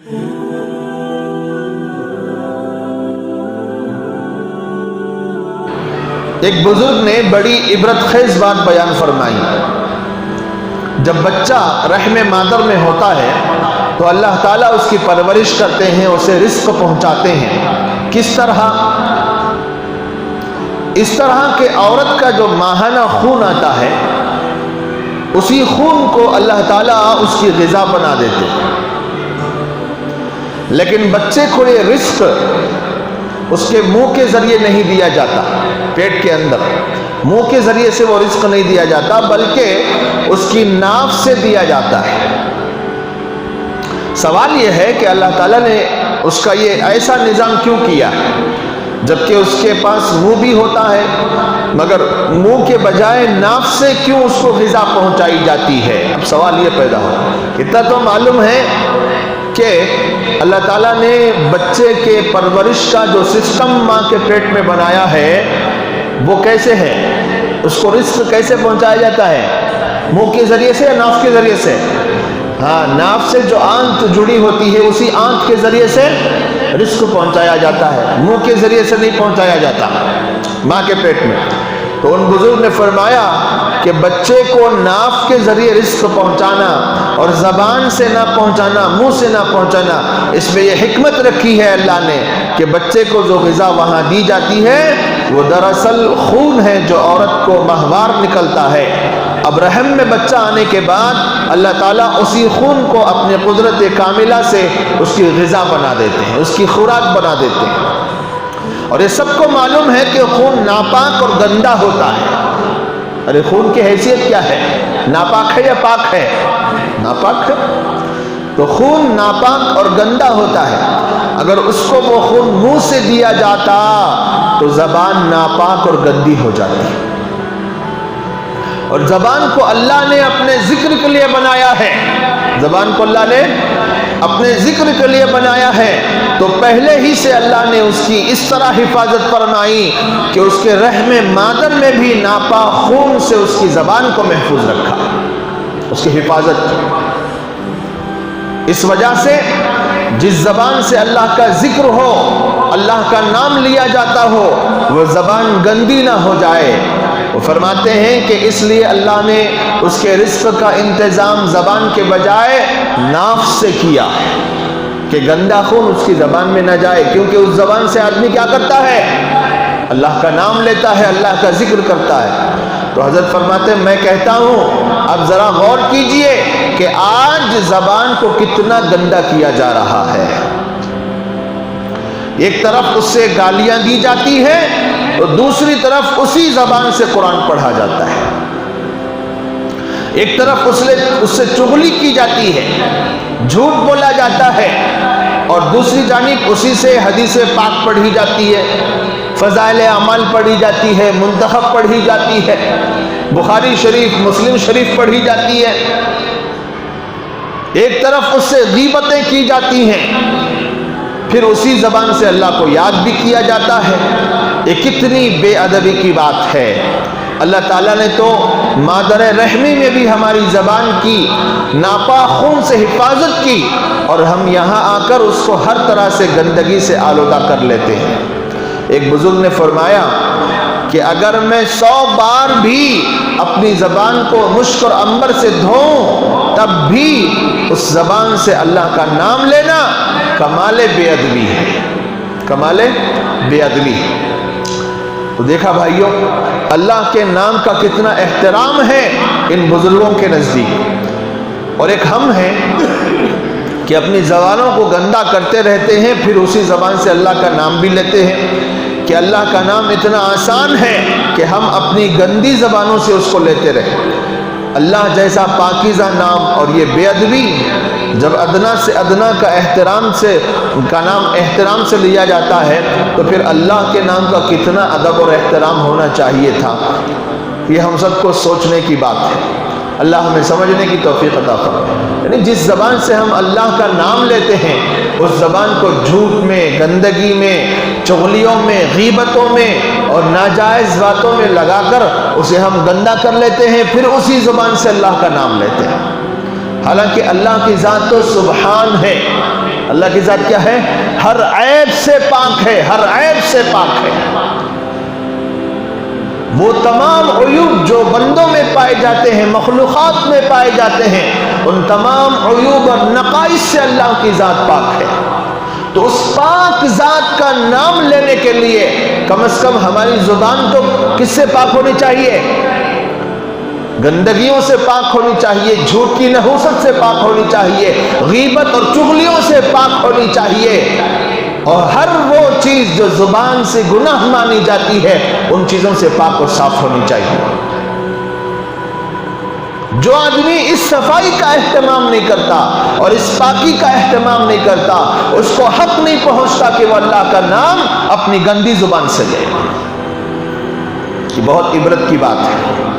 ایک بزرگ نے بڑی عبرت خیز بات بیان فرمائی. جب بچہ رحم مادر میں ہوتا ہے تو اللہ تعالیٰ اس کی پرورش کرتے ہیں، اسے رزق پہنچاتے ہیں. کس طرح؟ اس طرح کہ عورت کا جو ماہانہ خون آتا ہے اسی خون کو اللہ تعالیٰ اس کی غذا بنا دیتے ہیں. لیکن بچے کو یہ رزق اس کے منہ کے ذریعے نہیں دیا جاتا، پیٹ کے اندر منہ کے ذریعے سے وہ رزق نہیں دیا جاتا، بلکہ اس کی ناف سے دیا جاتا ہے. سوال یہ ہے کہ اللہ تعالیٰ نے اس کا یہ ایسا نظام کیوں کیا، جبکہ اس کے پاس منہ بھی ہوتا ہے، مگر منہ کے بجائے ناف سے کیوں اس کو غذا پہنچائی جاتی ہے؟ اب سوال یہ پیدا ہو. اتنا تو معلوم ہے کہ اللہ تعالیٰ نے بچے کے پرورش کا جو سسٹم ماں کے پیٹ میں بنایا ہے وہ کیسے ہے، اس کو رزق کیسے پہنچایا جاتا ہے؟ منہ کے ذریعے سے یا ناف کے ذریعے سے؟ ہاں، ناف سے جو آنت جڑی ہوتی ہے اسی آنت کے ذریعے سے رزق پہنچایا جاتا ہے، منہ کے ذریعے سے نہیں پہنچایا جاتا ماں کے پیٹ میں. تو ان بزرگ نے فرمایا کہ بچے کو ناف کے ذریعے رزق پہنچانا اور زبان سے نہ پہنچانا، منہ سے نہ پہنچانا، اس میں یہ حکمت رکھی ہے اللہ نے کہ بچے کو جو غذا وہاں دی جاتی ہے وہ دراصل خون ہے جو عورت کو ماہوار نکلتا ہے. اب رحم میں بچہ آنے کے بعد اللہ تعالیٰ اسی خون کو اپنے قدرت کاملہ سے اس کی غذا بنا دیتے ہیں، اس کی خوراک بنا دیتے ہیں. اور یہ سب کو معلوم ہے کہ خون ناپاک اور گندا ہوتا ہے. ارے خون کی حیثیت کیا ہے؟ ناپاک ہے یا پاک ہے؟ ناپاک ہے. تو خون ناپاک اور گندا ہوتا ہے. اگر اس کو وہ خون منہ سے دیا جاتا تو زبان ناپاک اور گندی ہو جاتی. اور زبان کو اللہ نے اپنے ذکر کے لیے بنایا ہے، زبان کو اللہ نے اپنے ذکر کے لیے بنایا ہے. تو پہلے ہی سے اللہ نے اس کی اس طرح حفاظت فرمائی کہ اس کے رحم مادر میں بھی ناپاک خون سے اس کی زبان کو محفوظ رکھا، اس کی حفاظت کی. اس وجہ سے جس زبان سے اللہ کا ذکر ہو، اللہ کا نام لیا جاتا ہو، وہ زبان گندی نہ ہو جائے. وہ فرماتے ہیں کہ اس لیے اللہ نے اس کے رزق کا انتظام زبان کے بجائے ناف سے کیا کہ گندا خون اس کی زبان میں نہ جائے، کیونکہ اس زبان سے آدمی کیا کرتا ہے؟ اللہ کا نام لیتا ہے، اللہ کا ذکر کرتا ہے. تو حضرت فرماتے ہیں میں کہتا ہوں اب ذرا غور کیجئے کہ آج زبان کو کتنا گندا کیا جا رہا ہے. ایک طرف اس سے گالیاں دی جاتی ہے تو دوسری طرف اسی زبان سے قرآن پڑھا جاتا ہے. ایک طرف اس سے چغلی کی جاتی ہے، جھوٹ بولا جاتا ہے، اور دوسری جانب اسی سے حدیث پاک پڑھی جاتی ہے، فضائل اعمال پڑھی جاتی ہے، منتخب پڑھی جاتی ہے، بخاری شریف، مسلم شریف پڑھی جاتی ہے. ایک طرف اس سے غیبتیں کی جاتی ہیں، پھر اسی زبان سے اللہ کو یاد بھی کیا جاتا ہے. یہ کتنی بے ادبی کی بات ہے. اللہ تعالیٰ نے تو مادر رحمی میں بھی ہماری زبان کی ناپاک خون سے حفاظت کی، اور ہم یہاں آ کر اس کو ہر طرح سے گندگی سے آلودہ کر لیتے ہیں. ایک بزرگ نے فرمایا کہ اگر میں 100 بار بھی اپنی زبان کو مشک اور عنبر سے دھوؤں تب بھی اس زبان سے اللہ کا نام لینا کمال بے ادبی ہے، کمال بے ادبی. تو دیکھا بھائیوں اللہ کے نام کا کتنا احترام ہے ان بزرگوں کے نزدیک. اور ایک ہم ہیں کہ اپنی زبانوں کو گندا کرتے رہتے ہیں، پھر اسی زبان سے اللہ کا نام بھی لیتے ہیں کہ اللہ کا نام اتنا آسان ہے کہ ہم اپنی گندی زبانوں سے اس کو لیتے رہیں. اللہ جیسا پاکیزہ نام اور یہ بے ادبی، جب ادنا سے ادنا کا نام احترام سے لیا جاتا ہے تو پھر اللہ کے نام کا کتنا ادب اور احترام ہونا چاہیے تھا. یہ ہم سب کو سوچنے کی بات ہے. اللہ ہمیں سمجھنے کی توفیق عطا فرمائے. یعنی جس زبان سے ہم اللہ کا نام لیتے ہیں اس زبان کو جھوٹ میں، گندگی میں، چغلیوں میں، غیبتوں میں اور ناجائز باتوں میں لگا کر اسے ہم گندا کر لیتے ہیں، پھر اسی زبان سے اللہ کا نام لیتے ہیں. حالانکہ اللہ کی ذات تو سبحان ہے، اللہ کی ذات کیا ہے؟ ہر عیب سے پاک ہے، ہر عیب سے پاک ہے۔ وہ تمام عیوب جو بندوں میں پائے جاتے ہیں، مخلوقات میں پائے جاتے ہیں، ان تمام عیوب اور نقائص سے اللہ کی ذات پاک ہے۔ تو اس پاک ذات کا نام لینے کے لیے کم از کم ہماری زبان تو کس سے پاک ہونی چاہیے؟ گندگیوں سے پاک ہونی چاہیے، جھوٹ کی نحوست سے پاک ہونی چاہیے، غیبت اور چغلیوں سے پاک ہونی چاہیے، اور ہر وہ چیز جو زبان سے گناہ مانی جاتی ہے ان چیزوں سے پاک اور صاف ہونی چاہیے۔ جو آدمی اس صفائی کا اہتمام نہیں کرتا اور اس پاکی کا اہتمام نہیں کرتا، اس کو حق نہیں پہنچتا کہ وہ اللہ کا نام اپنی گندی زبان سے لے۔ یہ بہت عبرت کی بات ہے۔